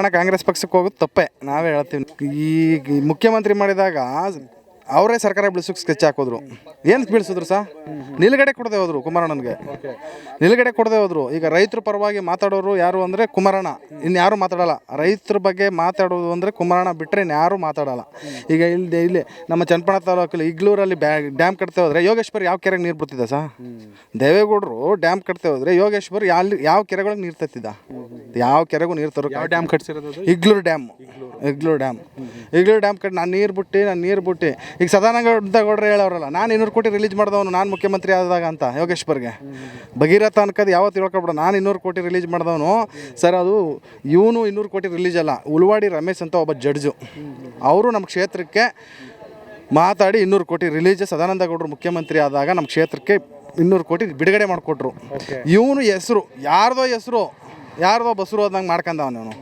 ಕುಮಾರಣ್ಣ ಕಾಂಗ್ರೆಸ್ ಪಕ್ಷಕ್ಕೆ ಹೋಗೋದು ತಪ್ಪೇ, ನಾವೇ ಹೇಳ್ತೀವಿ. ಈ ಮುಖ್ಯಮಂತ್ರಿ ಮಾಡಿದಾಗ ಅವರೇ ಸರ್ಕಾರ ಬಿಡಿಸೋಕೆ ಸ್ಕೆಚ್ ಹಾಕಿದ್ರು. ಏನು ಬೀಳಿಸಿದ್ರು ನಿಲುಗಡೆ ಕೊಡದೆ ಹೋದ್ರು ಕುಮಾರಣ್ಣನಿಗೆ, ನಿಲುಗಡೆ ಕೊಡದೆ ಹೋದ್ರು. ಈಗ ರೈತರ ಪರವಾಗಿ ಮಾತಾಡೋರು ಯಾರು ಅಂದರೆ ಕುಮಾರಣ್ಣ, ಇನ್ಯಾರು ಮಾತಾಡೋಲ್ಲ. ರೈತರ ಬಗ್ಗೆ ಮಾತಾಡೋದು ಅಂದರೆ ಕುಮಾರಣ್ಣ ಬಿಟ್ಟರೆ ಇನ್ಯಾರು ಮಾತಾಡೋಲ್ಲ. ಈಗ ಇಲ್ಲಿ ನಮ್ಮ ಚನ್ನಪಟ್ಟಣ ತಾಲೂಕಲ್ಲಿ ಇಗ್ಲೂರಲ್ಲಿ ಡ್ಯಾಮ್ ಕಟ್ತಾ ಹೋದರೆ ಯೋಗೇಶ್ವರ್ ಯಾವ ಕೆರೆಗೆ ನೀರು ಬಿಡ್ತಿದ್ದ ದೇವೇಗೌಡರು ಡ್ಯಾಮ್ ಕಟ್ತಾ ಹೋದರೆ ಯೋಗೇಶ್ವರ್ ಯಾವ ಕೆರೆಗಳಿಗೆ ನೀರು ತತ್ತಿದ್ದ? ಯಾವ ಕೆರೆಗೂ ನೀರು ತರೋ ಡ್ಯಾಮ್ ಕಟ್ಸಿರೋದು ಇಗ್ಲೂರು ಡ್ಯಾಮ್ ಕಟ್ಟಿ ನಾನು ನೀರು ಬಿಟ್ಟು ಈಗ ಸದಾನಂದ ಗೌಡ್ರು ಹೇಳೋರಲ್ಲ, ನಾನು 200 ಕೋಟಿ ರಿಲೀಸ್ ಮಾಡಿದವನು ನಾನು ಮುಖ್ಯಮಂತ್ರಿ ಆದಾಗ ಅಂತ. ಯೋಗೇಶ್ವರ್ಗೆ ಭಗೀರಥ ಅನ್ಕದು ಯಾವತ್ತು ಹೇಳ್ಕೊಬಿಡ, ನಾನು 200 ಕೋಟಿ ರಿಲೀಸ್ ಮಾಡಿದವನು ಸರ್. ಅದು ಇವನು 200 ಕೋಟಿ ರಿಲೀಸ್ ಅಲ್ಲ, ಉಳ್ವಾಡಿ ರಮೇಶ್ ಅಂತ ಒಬ್ಬ ಜಡ್ಜು, ಅವರು ನಮ್ಮ ಕ್ಷೇತ್ರಕ್ಕೆ ಮಾತಾಡಿ 200 ಕೋಟಿ ರಿಲೀಸ್. ಸದಾನಂದ ಗೌಡರು ಮುಖ್ಯಮಂತ್ರಿ ಆದಾಗ ನಮ್ಮ ಕ್ಷೇತ್ರಕ್ಕೆ 200 ಕೋಟಿ ಬಿಡುಗಡೆ ಮಾಡಿಕೊಟ್ರು. ಇವನು ಹೆಸರು ಯಾರ್ದೋ ಬಸರು ಹೋದಂಗೆ ಮಾಡ್ಕೊಂಡವನು.